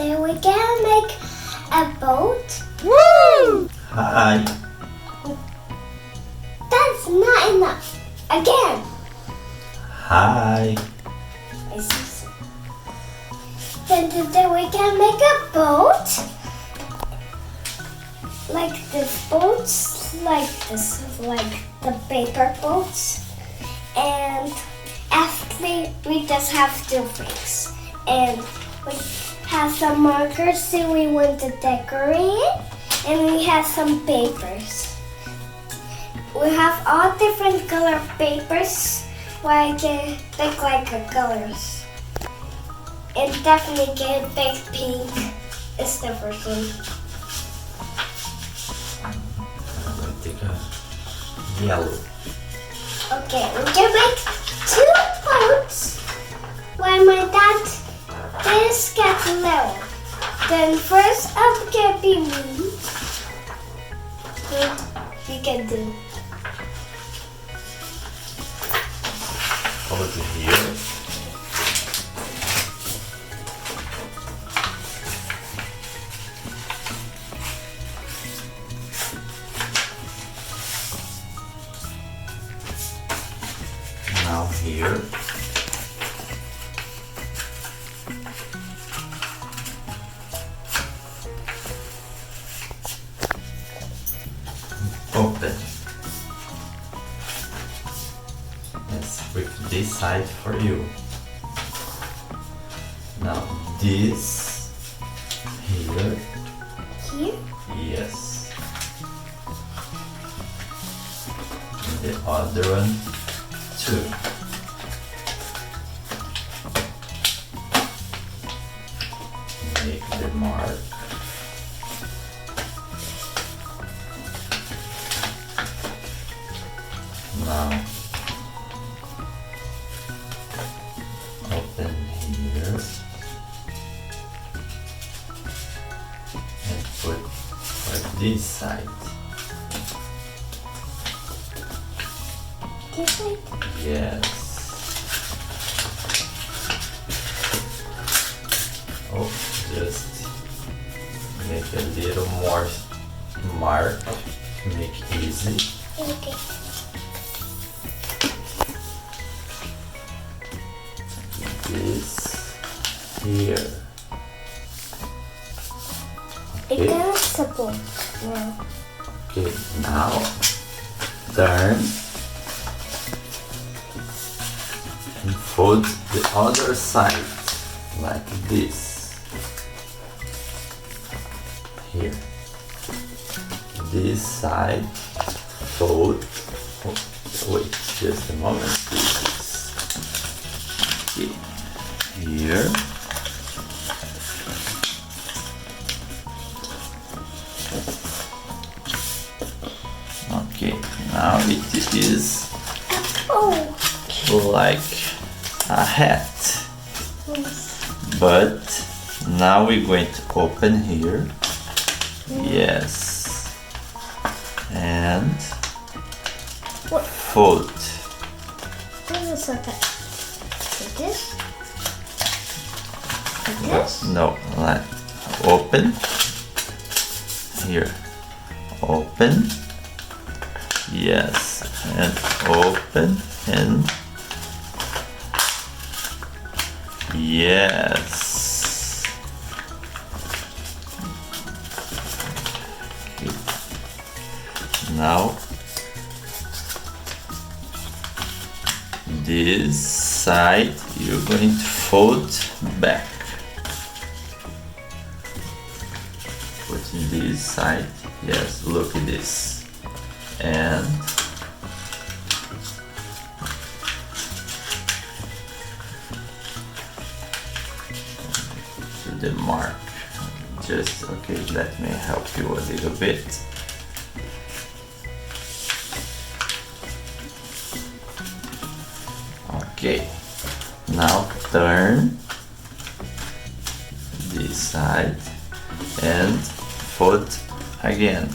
today we can make a boat. Woo! Hi. That's not enough. Again. Hi. Then today we can make a boat. Like this boats, like this, like the paper boats. And after we just have two things. And we have some markers so we want to decorate. And we have some papers. We have all different color papers where I can pick like the colors. And definitely get big pink is the first one. I'm going to take a yellow. Okay, we can make two boats when my dad is getting low. Then first up can be me. We can do. Over here. Now here. Open. Let's with this side for you. Now this here. Here? Yes. And the other one too. Make the mark. Now open here and put for this side. This side? Yes. Oh, just make a little more mark to make easy. Okay. This here. It Okay. can support now. Okay, now turn and fold the other side like this. Here. This side fold. Oh, wait, just a moment, please. Okay. Here. Okay, now it is Oh. like a hat, Yes. but now we're going to open here. Yes, and What? fold. What is that? Like this? Like this? No, like open here. Open. Yes, and open and yes. Okay. Now this side you're going to fold back. Put in this side. Yes, look at this. And to the mark. Just okay, let me help you a little bit. Okay, now turn this side and fold again.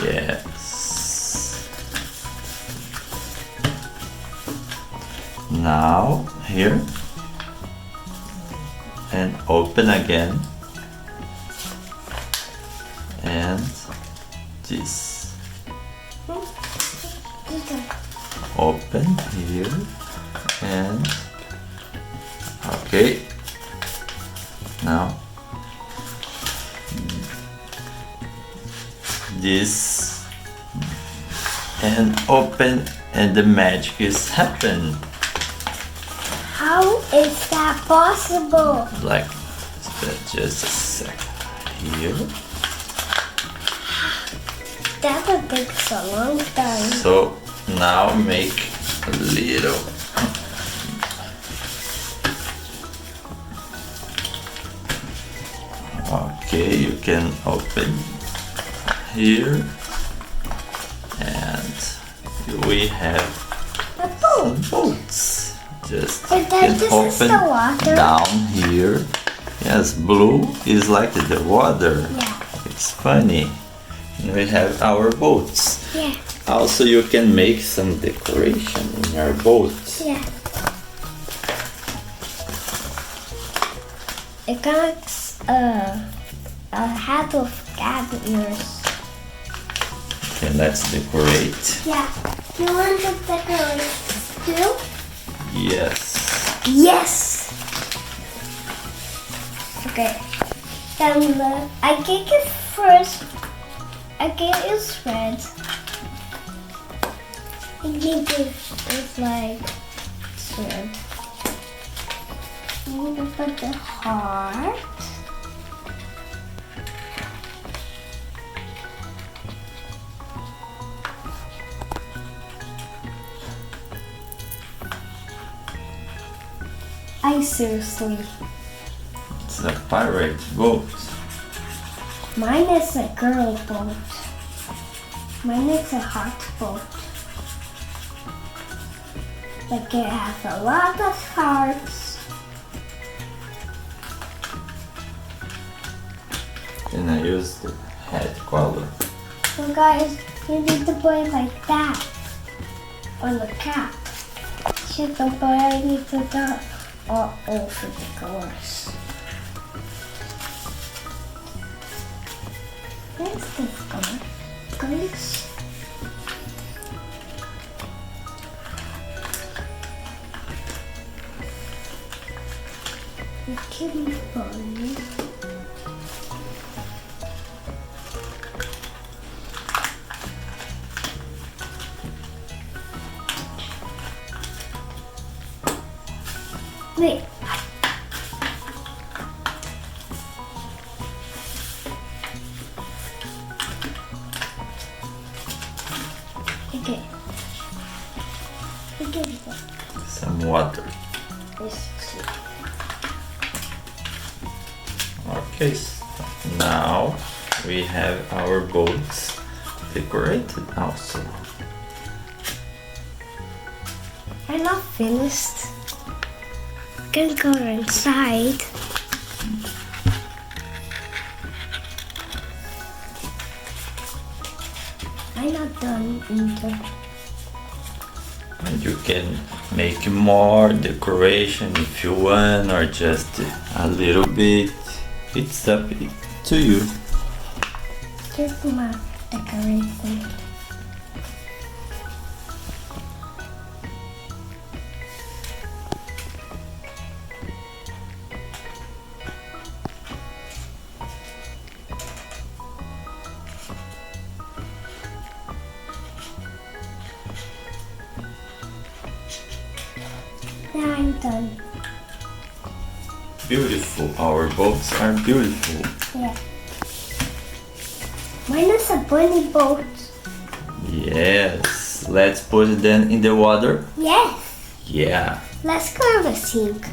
Yes. Now here and open again, and this. Open here and okay. Now this and open, and the magic is happen. How is that possible? Like just a sec here. That would take a long time. So now make a little. Okay, you can open here, and we have A some boat. boats. Just But then can this is open the water. down here. Yes, blue is like the water. Yeah. It's funny. We have our boats. Yeah. Also, you can make some decoration in your boat. Yeah. It got a hat of cat ears. Okay, let's decorate. Yeah. You want to decorate too? Yes. Yes. Okay. Then I think it first. I think it's red. I think it's like it's red. I'm gonna put the heart. I seriously. It's a pirate boat. Mine is a girl boat. Mine is a heart boat. Like it has a lot of hearts. Can I use the head color? So guys, you need to put it like that on the cap. Shit, but I need to do all over the colors. Where's this color? Guys. It can be fun. Wait. Okay. Okay. Some water. This too. Okay, so now we have our boats decorated also. I'm not finished. Can go inside. I'm not done either. And you can make more decoration if you want, or just a little bit. It's up to you. Here's my decoration. Now I'm done. Beautiful. Our boats are beautiful. Yeah. Mine is a bunny boat. Yes. Let's put them in the water. Yes. Yeah. Let's go to the sink.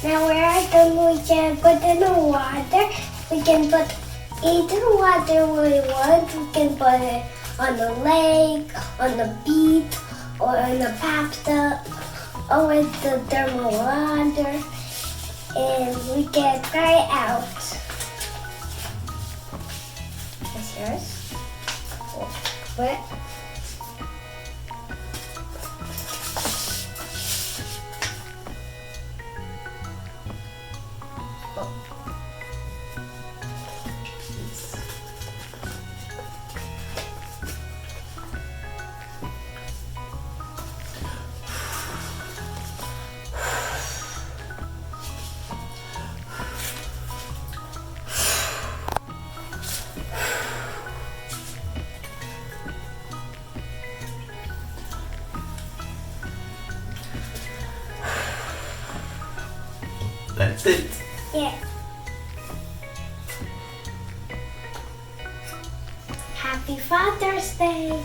Now we are done. We can put in the water. We can put into the water we want. We can put it on the lake, on the beach, or in the bathtub, or with the thermal water, and we can try it out. Is yours? What? That's it. Yeah. Happy Father's Day.